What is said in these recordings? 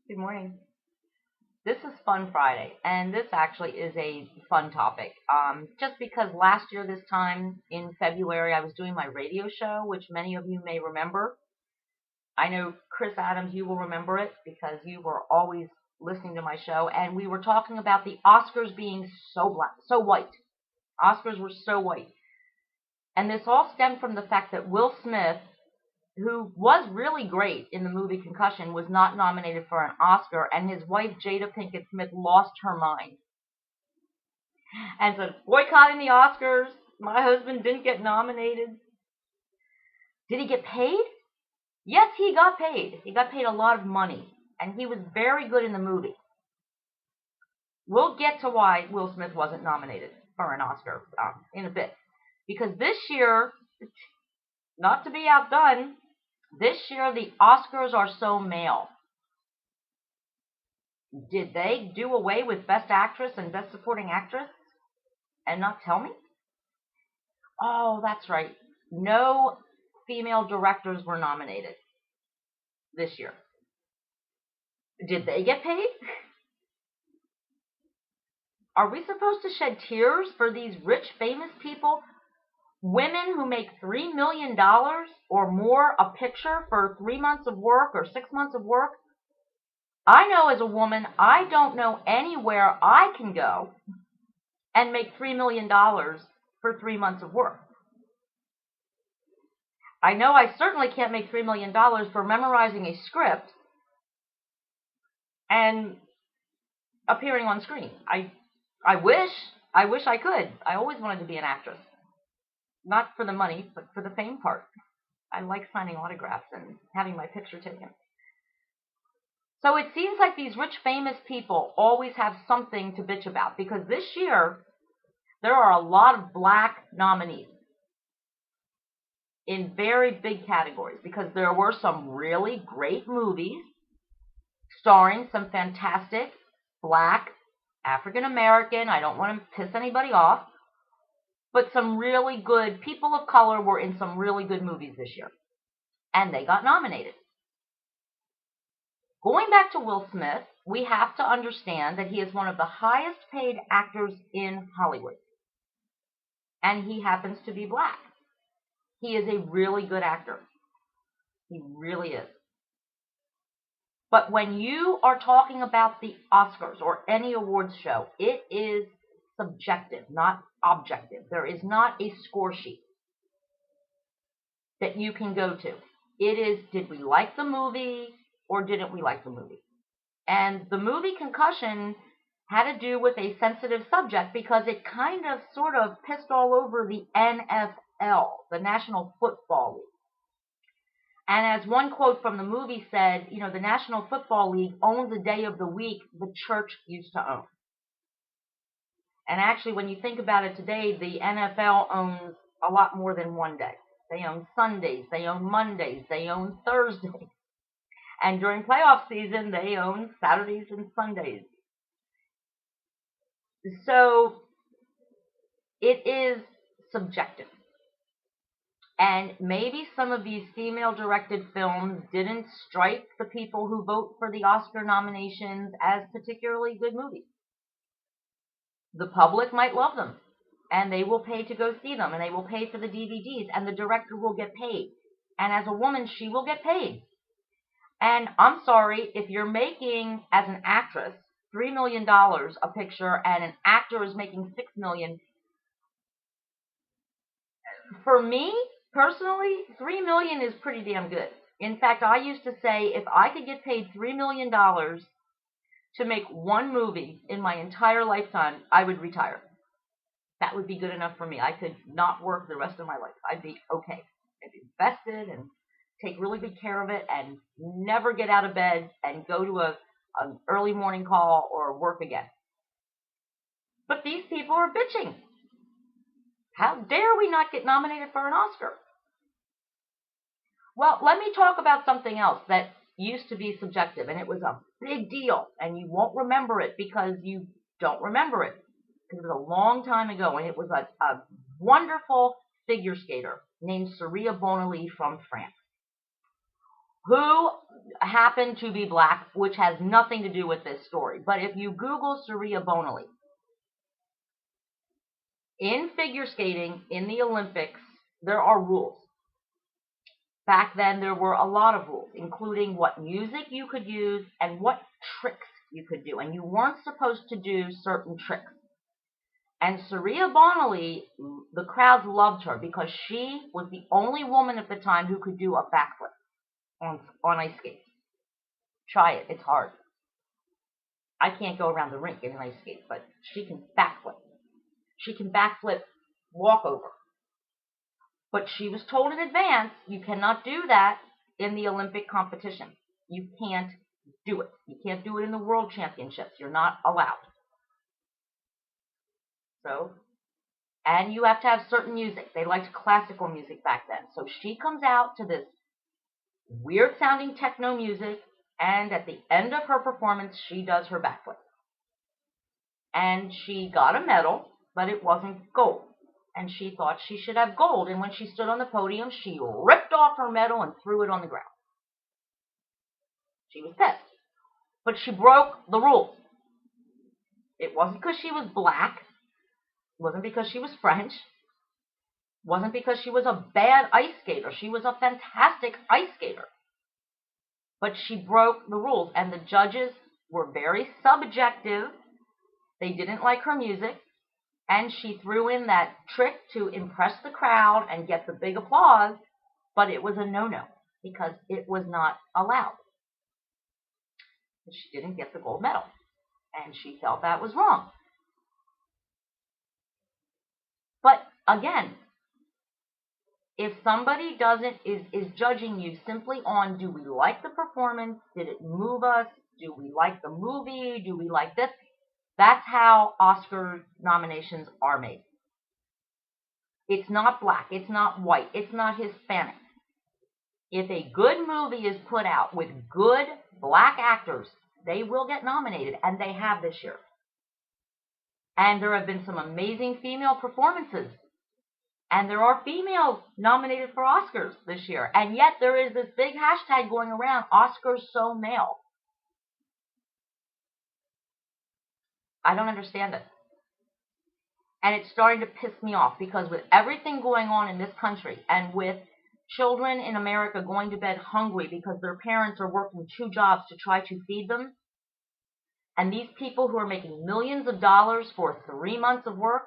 Good morning. This is Fun Friday, and this actually is a fun topic. Just because last year, this time in February, I was doing my radio show, which many of you may remember. I know, Chris Adams, you will remember it because you were always listening to my show, and we were talking about the Oscars being so black, so white. Oscars were so white. And this all stemmed from the fact that Will Smith, who was really great in the movie Concussion, was not nominated for an Oscar, and his wife Jada Pinkett Smith lost her mind and said, boycotting the Oscars. My husband didn't get nominated. Did he get paid? Yes, he got paid. He got paid a lot of money, and he was very good in the movie. We'll get to why Will Smith wasn't nominated for an Oscar in a bit. Because this year, not to be outdone, this year the Oscars are so male. Did they do away with Best Actress and Best Supporting Actress and not tell me? Oh, that's right. No female directors were nominated this year. Did they get paid? Are we supposed to shed tears for these rich, famous people? Women who make $3 million or more a picture for 3 months of work or 6 months of work? I know as a woman, I don't know anywhere I can go and make $3 million for 3 months of work. I know I certainly can't make $3 million for memorizing a script and appearing on screen. I wish I could. I always wanted to be an actress. Not for the money, but for the fame part. I like signing autographs and having my picture taken. So it seems like these rich, famous people always have something to bitch about, because this year there are a lot of black nominees in very big categories, because there were some really great movies starring some fantastic black, African American, I don't want to piss anybody off, but some really good people of color were in some really good movies this year, and they got nominated. Going back to Will Smith, we have to understand that he is one of the highest paid actors in Hollywood, and he happens to be black. He is a really good actor. He really is. But when you are talking about the Oscars or any awards show, it is subjective, not objective. There is not a score sheet that you can go to. It is, did we like the movie or didn't we like the movie? And the movie Concussion had to do with a sensitive subject because it kind of sort of pissed all over the NFL, the National Football League. And as one quote from the movie said, you know, the National Football League owns a day of the week the church used to own. And actually, when you think about it today, the NFL owns a lot more than one day. They own Sundays, they own Mondays, they own Thursdays. And during playoff season, they own Saturdays and Sundays. So it is subjective. And maybe some of these female-directed films didn't strike the people who vote for the Oscar nominations as particularly good movies. The public might love them, and they will pay to go see them, and they will pay for the DVDs, and the director will get paid. And as a woman, she will get paid. And I'm sorry, if you're making, as an actress, $3 million a picture, and an actor is making $6 million, for me, personally, $3 million is pretty damn good. In fact, I used to say if I could get paid $3 million to make one movie in my entire lifetime, I would retire. That would be good enough for me. I could not work the rest of my life. I'd be okay. I'd be invested and take really good care of it and never get out of bed and go to an early morning call or work again. But these people are bitching. How dare we not get nominated for an Oscar? Well, let me talk about something else that used to be subjective, and it was a big deal, and you won't remember it because you don't remember it, because it was a long time ago, and it was a wonderful figure skater named Saria Bonali from France, who happened to be black, which has nothing to do with this story. But if you Google Saria Bonali, in figure skating, in the Olympics, there are rules. Back then, there were a lot of rules, including what music you could use and what tricks you could do. And you weren't supposed to do certain tricks. And Saria Bonali, the crowds loved her because she was the only woman at the time who could do a backflip on ice skates. Try it. It's hard. I can't go around the rink in an ice skate, but she can backflip. She can backflip walkover. But she was told in advance, you cannot do that in the Olympic competition. You can't do it. You can't do it in the World Championships. You're not allowed. So, and you have to have certain music. They liked classical music back then. So she comes out to this weird sounding techno music, and at the end of her performance, she does her backflip. And she got a medal, but it wasn't gold. And she thought she should have gold. And when she stood on the podium, she ripped off her medal and threw it on the ground. She was pissed. But she broke the rules. It wasn't because she was black. It wasn't because she was French. It wasn't because she was a bad ice skater. She was a fantastic ice skater. But she broke the rules. And the judges were very subjective. They didn't like her music. And she threw in that trick to impress the crowd and get the big applause, but it was a no-no because it was not allowed. She didn't get the gold medal, and she felt that was wrong. But again, if somebody is judging you simply on, do we like the performance? Did it move us? Do we like the movie? Do we like this? That's how Oscar nominations are made. It's not black. It's not white. It's not Hispanic. If a good movie is put out with good black actors, they will get nominated, and they have this year. And there have been some amazing female performances. And there are females nominated for Oscars this year. And yet there is this big hashtag going around, Oscars so male. I don't understand it. And it's starting to piss me off because with everything going on in this country and with children in America going to bed hungry because their parents are working 2 jobs to try to feed them, and these people who are making millions of dollars for 3 months of work,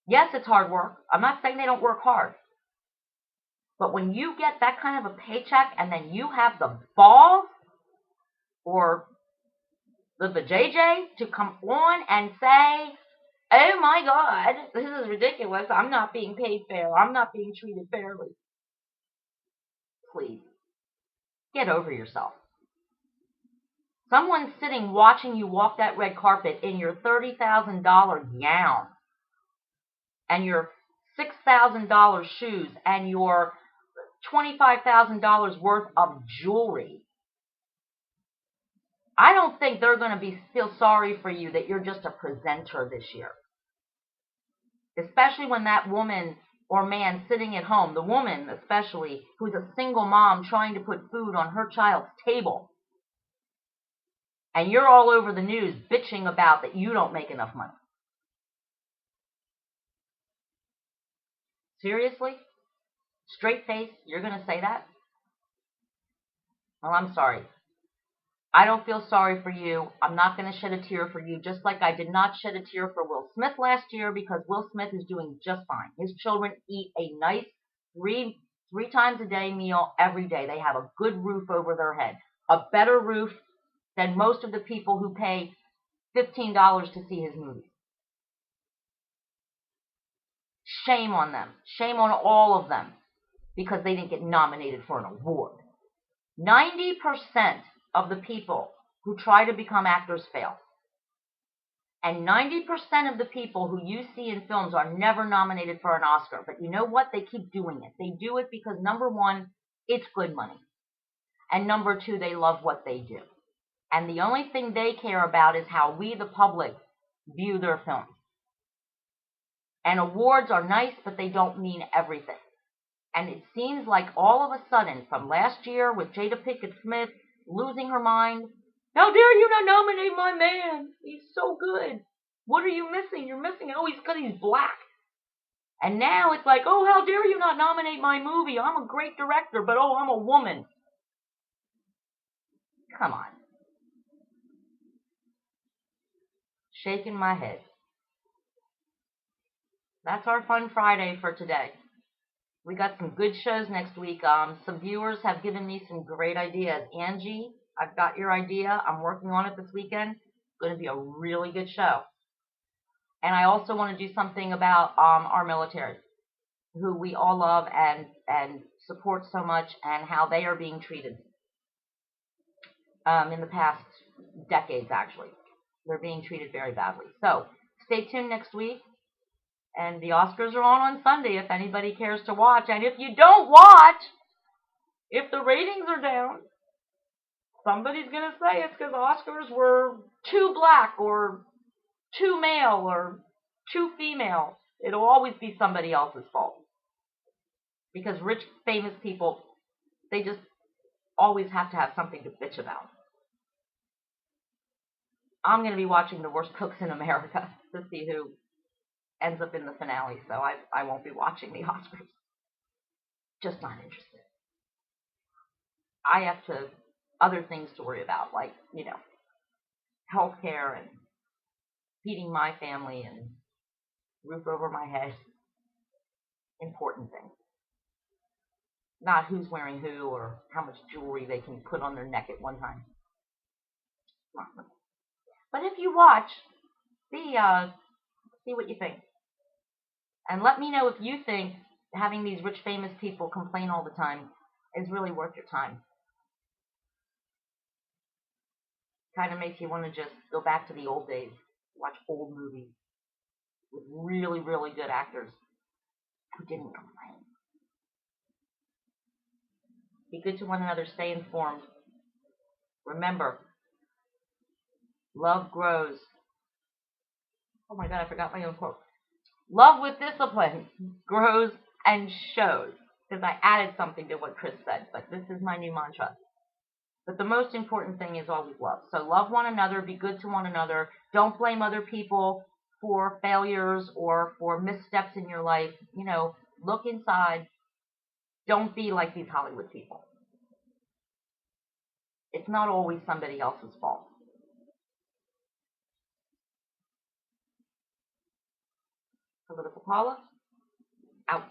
yes, it's hard work. I'm not saying they don't work hard. But when you get that kind of a paycheck and then you have the balls or the JJ to come on and say, oh my God, this is ridiculous. I'm not being paid fair. I'm not being treated fairly. Please, get over yourself. Someone's sitting watching you walk that red carpet in your $30,000 gown and your $6,000 shoes and your $25,000 worth of jewelry. I don't think they're going to feel sorry for you that you're just a presenter this year. Especially when that woman or man sitting at home, the woman especially, who's a single mom trying to put food on her child's table. And you're all over the news bitching about that you don't make enough money. Seriously? Straight face, you're going to say that? Well, I'm sorry. I don't feel sorry for you. I'm not going to shed a tear for you, just like I did not shed a tear for Will Smith last year because Will Smith is doing just fine. His children eat a nice three times a day meal every day. They have a good roof over their head, a better roof than most of the people who pay $15 to see his movies. Shame on them. Shame on all of them because they didn't get nominated for an award. 90% of the people who try to become actors fail. And 90% of the people who you see in films are never nominated for an Oscar. But you know what? They keep doing it. They do it because, number one, it's good money. And number two, they love what they do. And the only thing they care about is how we, the public, view their films. And awards are nice, but they don't mean everything. And it seems like all of a sudden, from last year with Jada Pinkett Smith losing her mind, how dare you not nominate my man? He's so good. What are you missing? You're missing, oh, he's because he's black. And now it's like, oh, how dare you not nominate my movie? I'm a great director, but oh, I'm a woman. Come on. Shaking my head. That's our Fun Friday for today. We got some good shows next week. Some viewers have given me some great ideas. Angie, I've got your idea. I'm working on it this weekend. It's going to be a really good show. And I also want to do something about our military, who we all love and support so much, and how they are being treated in the past decades, actually. They're being treated very badly. So stay tuned next week. And the Oscars are on Sunday if anybody cares to watch. And if you don't watch, if the ratings are down, somebody's going to say it's because Oscars were too black or too male or too female. It'll always be somebody else's fault. Because rich, famous people, they just always have to have something to bitch about. I'm going to be watching The Worst Cooks in America to see who ends up in the finale, so I won't be watching the Oscars. Just not interested. I have other things to worry about, like, healthcare and feeding my family and roof over my head. Important things. Not who's wearing who or how much jewelry they can put on their neck at one time. But if you watch, see what you think. And let me know if you think having these rich, famous people complain all the time is really worth your time. Kind of makes you want to just go back to the old days, watch old movies with really, really good actors who didn't complain. Be good to one another, stay informed. Remember, love grows. Oh my God, I forgot my own quote. Love with discipline grows and shows. Because I added something to what Chris said, but this is my new mantra. But the most important thing is always love. So love one another, be good to one another. Don't blame other people for failures or for missteps in your life. Look inside. Don't be like these Hollywood people. It's not always somebody else's fault. Political Paula, out.